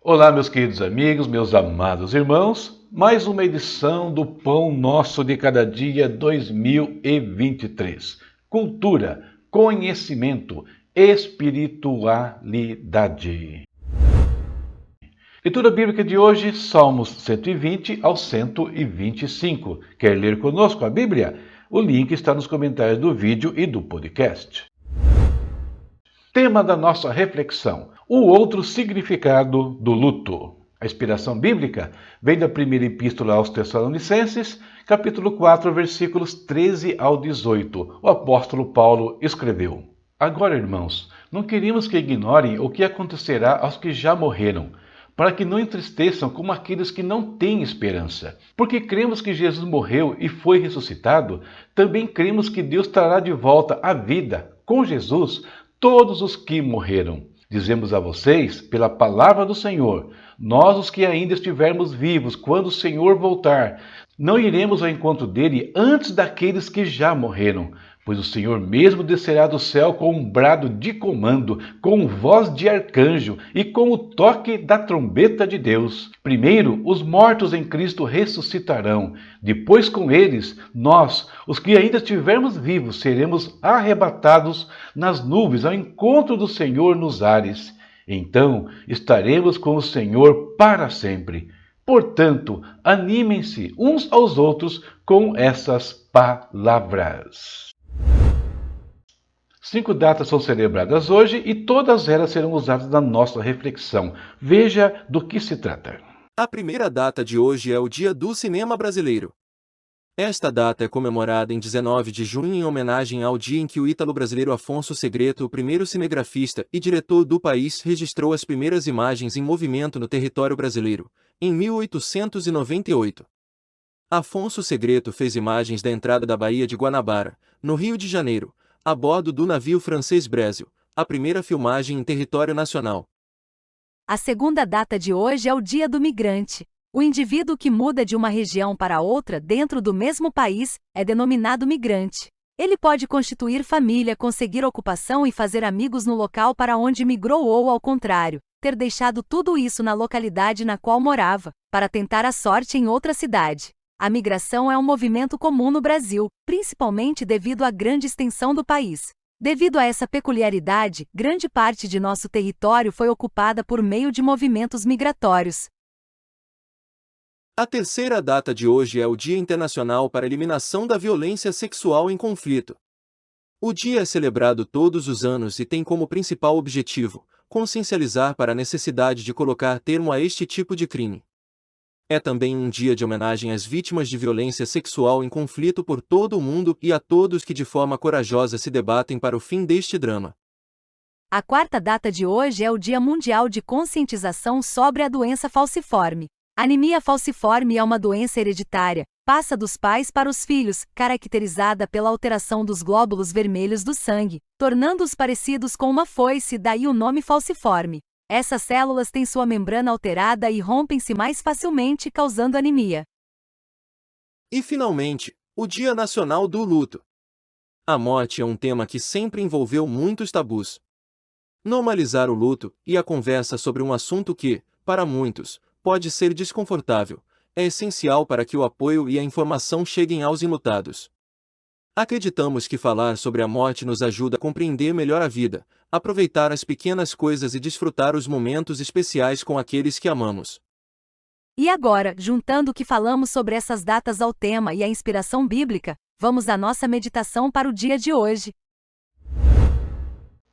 Olá, meus queridos amigos, meus amados irmãos, mais uma edição do Pão Nosso de Cada Dia 2023. Cultura, conhecimento, espiritualidade. Leitura bíblica de hoje, Salmos 120 ao 125. Quer ler conosco a Bíblia? O link está nos comentários do vídeo e do podcast. Tema da nossa reflexão: o outro significado do luto. A inspiração bíblica vem da primeira epístola aos Tessalonicenses, capítulo 4, versículos 13 ao 18. O apóstolo Paulo escreveu: Agora, irmãos, não queremos que ignorem o que acontecerá aos que já morreram, para que não entristeçam como aqueles que não têm esperança. Porque cremos que Jesus morreu e foi ressuscitado, também cremos que Deus trará de volta à vida, com Jesus, todos os que morreram. Dizemos a vocês, pela palavra do Senhor, nós os que ainda estivermos vivos, quando o Senhor voltar, não iremos ao encontro dele antes daqueles que já morreram. Pois o Senhor mesmo descerá do céu com um brado de comando, com voz de arcanjo e com o toque da trombeta de Deus. Primeiro, os mortos em Cristo ressuscitarão. Depois, com eles, nós, os que ainda estivermos vivos, seremos arrebatados nas nuvens ao encontro do Senhor nos ares. Então, estaremos com o Senhor para sempre. Portanto, animem-se uns aos outros com essas palavras. 5 datas são celebradas hoje e todas elas serão usadas na nossa reflexão. Veja do que se trata. A primeira data de hoje é o Dia do Cinema Brasileiro. Esta data é comemorada em 19 de junho em homenagem ao dia em que o ítalo-brasileiro Afonso Segreto, o primeiro cinegrafista e diretor do país, registrou as primeiras imagens em movimento no território brasileiro, em 1898. Afonso Segreto fez imagens da entrada da Baía de Guanabara, no Rio de Janeiro, a bordo do navio francês Brésil, a primeira filmagem em território nacional. A segunda data de hoje é o Dia do Migrante. O indivíduo que muda de uma região para outra dentro do mesmo país é denominado migrante. Ele pode constituir família, conseguir ocupação e fazer amigos no local para onde migrou ou, ao contrário, ter deixado tudo isso na localidade na qual morava, para tentar a sorte em outra cidade. A migração é um movimento comum no Brasil, principalmente devido à grande extensão do país. Devido a essa peculiaridade, grande parte de nosso território foi ocupada por meio de movimentos migratórios. A terceira data de hoje é o Dia Internacional para a Eliminação da Violência Sexual em Conflito. O dia é celebrado todos os anos e tem como principal objetivo consciencializar para a necessidade de colocar termo a este tipo de crime. É também um dia de homenagem às vítimas de violência sexual em conflito por todo o mundo e a todos que de forma corajosa se debatem para o fim deste drama. A quarta data de hoje é o Dia Mundial de Conscientização sobre a Doença Falciforme. Anemia falciforme é uma doença hereditária, passa dos pais para os filhos, caracterizada pela alteração dos glóbulos vermelhos do sangue, tornando-os parecidos com uma foice, daí o nome falciforme. Essas células têm sua membrana alterada e rompem-se mais facilmente, causando anemia. E, finalmente, o Dia Nacional do Luto. A morte é um tema que sempre envolveu muitos tabus. Normalizar o luto e a conversa sobre um assunto que, para muitos, pode ser desconfortável, é essencial para que o apoio e a informação cheguem aos enlutados. Acreditamos que falar sobre a morte nos ajuda a compreender melhor a vida, aproveitar as pequenas coisas e desfrutar os momentos especiais com aqueles que amamos. E agora, juntando o que falamos sobre essas datas ao tema e a inspiração bíblica, vamos à nossa meditação para o dia de hoje.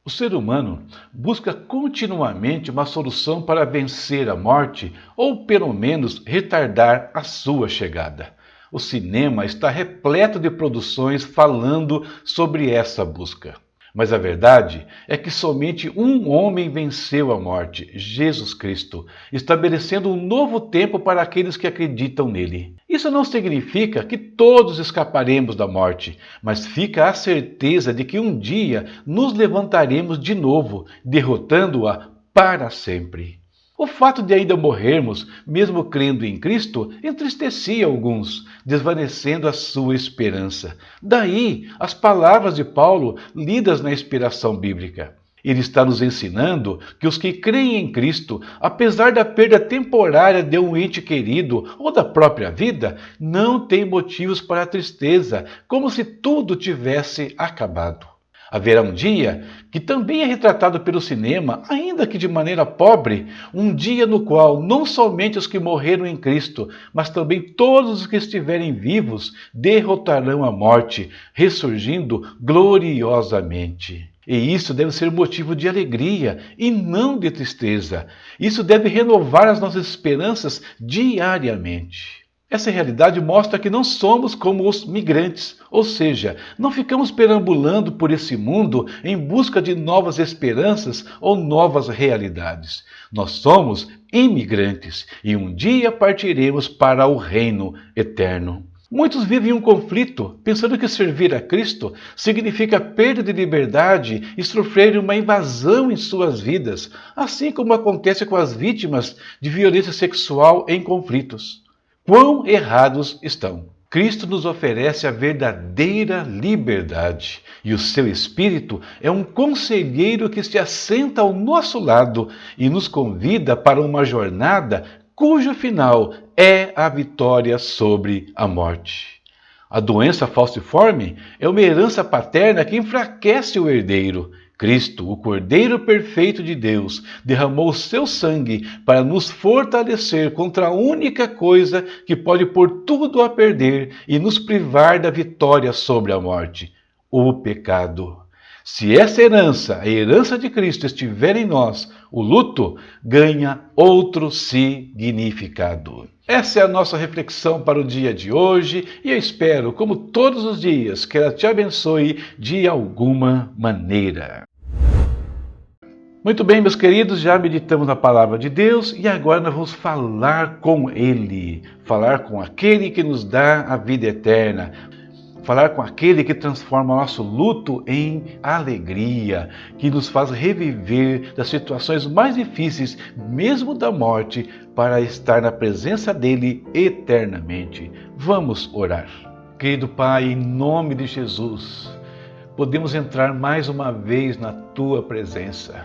O ser humano busca continuamente uma solução para vencer a morte ou, pelo menos, retardar a sua chegada. O cinema está repleto de produções falando sobre essa busca. Mas a verdade é que somente um homem venceu a morte, Jesus Cristo, estabelecendo um novo tempo para aqueles que acreditam nele. Isso não significa que todos escaparemos da morte, mas fica a certeza de que um dia nos levantaremos de novo, derrotando-a para sempre. O fato de ainda morrermos, mesmo crendo em Cristo, entristecia alguns, desvanecendo a sua esperança. Daí as palavras de Paulo lidas na inspiração bíblica. Ele está nos ensinando que os que creem em Cristo, apesar da perda temporária de um ente querido ou da própria vida, não têm motivos para a tristeza, como se tudo tivesse acabado. Haverá um dia, que também é retratado pelo cinema, ainda que de maneira pobre, um dia no qual não somente os que morreram em Cristo, mas também todos os que estiverem vivos derrotarão a morte, ressurgindo gloriosamente. E isso deve ser motivo de alegria e não de tristeza. Isso deve renovar as nossas esperanças diariamente. Essa realidade mostra que não somos como os migrantes, ou seja, não ficamos perambulando por esse mundo em busca de novas esperanças ou novas realidades. Nós somos imigrantes e um dia partiremos para o reino eterno. Muitos vivem um conflito, pensando que servir a Cristo significa perda de liberdade e sofrer uma invasão em suas vidas, assim como acontece com as vítimas de violência sexual em conflitos. Quão errados estão! Cristo nos oferece a verdadeira liberdade e o seu Espírito é um conselheiro que se assenta ao nosso lado e nos convida para uma jornada cujo final é a vitória sobre a morte. A doença falciforme é uma herança paterna que enfraquece o herdeiro. Cristo, o Cordeiro perfeito de Deus, derramou o seu sangue para nos fortalecer contra a única coisa que pode pôr tudo a perder e nos privar da vitória sobre a morte: o pecado. Se essa herança, a herança de Cristo, estiver em nós, o luto ganha outro significado. Essa é a nossa reflexão para o dia de hoje e eu espero, como todos os dias, que ela te abençoe de alguma maneira. Muito bem, meus queridos, já meditamos na palavra de Deus e agora nós vamos falar com Ele, falar com aquele que nos dá a vida eterna, falar com aquele que transforma o nosso luto em alegria, que nos faz reviver das situações mais difíceis, mesmo da morte, para estar na presença dele eternamente. Vamos orar. Querido Pai, em nome de Jesus, podemos entrar mais uma vez na Tua presença.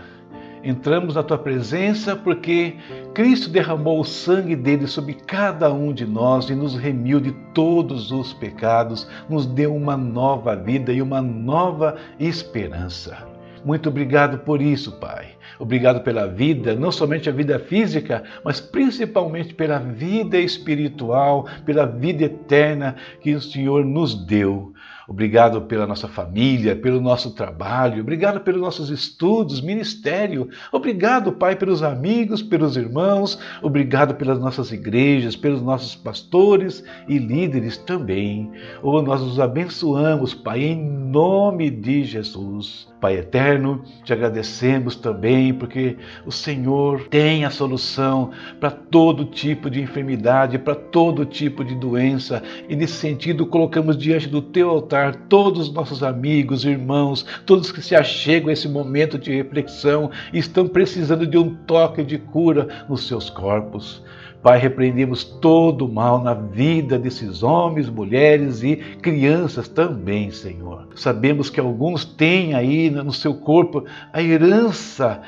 Entramos na Tua presença porque Cristo derramou o sangue dele sobre cada um de nós e nos remiu de todos os pecados, nos deu uma nova vida e uma nova esperança. Muito obrigado por isso, Pai. Obrigado pela vida, não somente a vida física, mas principalmente pela vida espiritual, pela vida eterna que o Senhor nos deu. Obrigado pela nossa família, pelo nosso trabalho, obrigado pelos nossos estudos, ministério. Obrigado, Pai, pelos amigos, pelos irmãos, obrigado pelas nossas igrejas, pelos nossos pastores e líderes também. Nós os abençoamos, Pai, em nome de Jesus. Pai eterno, te agradecemos também porque o Senhor tem a solução para todo tipo de enfermidade, para todo tipo de doença. E nesse sentido, colocamos diante do teu altar todos os nossos amigos, irmãos, todos que se achegam a esse momento de reflexão e estão precisando de um toque de cura nos seus corpos. Pai, repreendemos todo o mal na vida desses homens, mulheres e crianças também, Senhor. Sabemos que alguns têm aí no seu corpo a herança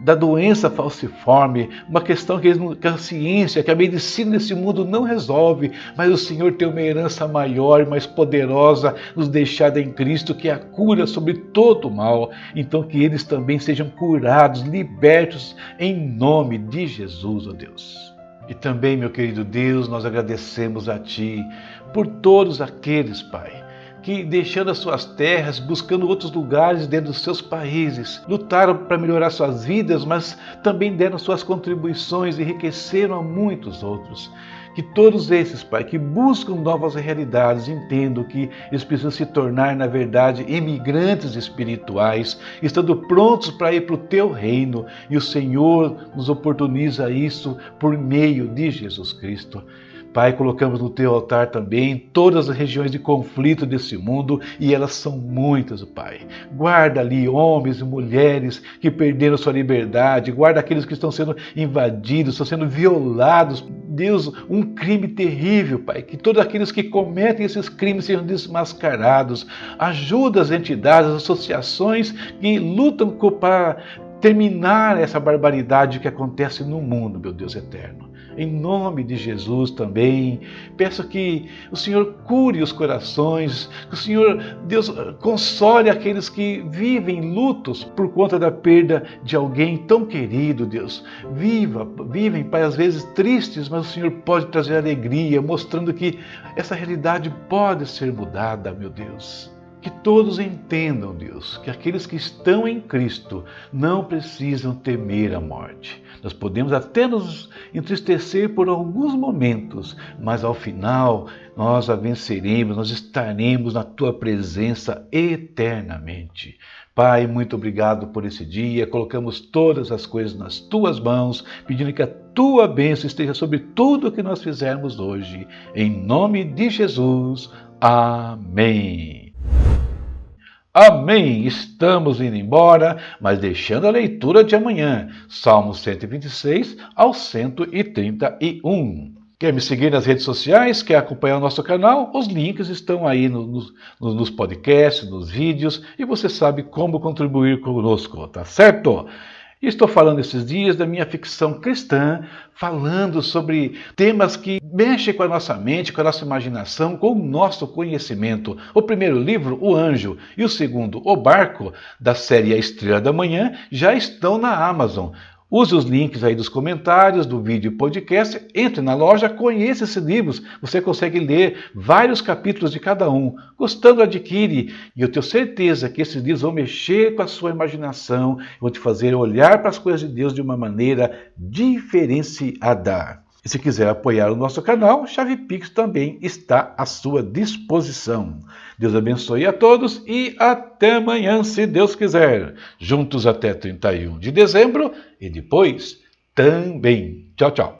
da doença falciforme, uma questão que a ciência, que a medicina desse mundo não resolve, mas o Senhor tem uma herança maior e mais poderosa nos deixada em Cristo, que é a cura sobre todo o mal. Então que eles também sejam curados, libertos em nome de Jesus, ó Deus. E também, meu querido Deus, nós agradecemos a Ti por todos aqueles, Pai, que deixando as suas terras, buscando outros lugares dentro dos seus países, lutaram para melhorar suas vidas, mas também deram suas contribuições e enriqueceram a muitos outros. Que todos esses, Pai, que buscam novas realidades, entendam que eles precisam se tornar, na verdade, imigrantes espirituais, estando prontos para ir para o Teu reino. E o Senhor nos oportuniza isso por meio de Jesus Cristo. Pai, colocamos no Teu altar também todas as regiões de conflito desse mundo, e elas são muitas, Pai. Guarda ali homens e mulheres que perderam sua liberdade, guarda aqueles que estão sendo invadidos, estão sendo violados Deus, um crime terrível, Pai, que todos aqueles que cometem esses crimes sejam desmascarados. Ajuda as entidades, as associações que lutam para terminar essa barbaridade que acontece no mundo, meu Deus eterno. Em nome de Jesus também, peço que o Senhor cure os corações, que o Senhor, Deus, console aqueles que vivem lutos por conta da perda de alguém tão querido, Deus. Vivem, Pai, às vezes tristes, mas o Senhor pode trazer alegria, mostrando que essa realidade pode ser mudada, meu Deus. Que todos entendam, Deus, que aqueles que estão em Cristo não precisam temer a morte. Nós podemos até nos entristecer por alguns momentos, mas ao final nós a venceremos, nós estaremos na Tua presença eternamente. Pai, muito obrigado por esse dia. Colocamos todas as coisas nas Tuas mãos, pedindo que a Tua bênção esteja sobre tudo o que nós fizermos hoje. Em nome de Jesus. Amém. Amém! Estamos indo embora, mas deixando a leitura de amanhã, Salmos 126 ao 131. Quer me seguir nas redes sociais? Quer acompanhar o nosso canal? Os links estão aí nos podcasts, nos vídeos, e você sabe como contribuir conosco, tá certo? Estou falando esses dias da minha ficção cristã, falando sobre temas que mexem com a nossa mente, com a nossa imaginação, com o nosso conhecimento. O primeiro livro, O Anjo, e o segundo, O Barco, da série A Estrela da Manhã, já estão na Amazon. Use os links aí dos comentários do vídeo e podcast, entre na loja, conheça esses livros. Você consegue ler vários capítulos de cada um. Gostando, adquire. E eu tenho certeza que esses livros vão mexer com a sua imaginação, vão te fazer olhar para as coisas de Deus de uma maneira diferenciada. E se quiser apoiar o nosso canal, Chave Pix também está à sua disposição. Deus abençoe a todos e até amanhã, se Deus quiser. Juntos até 31 de dezembro e depois também. Tchau, tchau.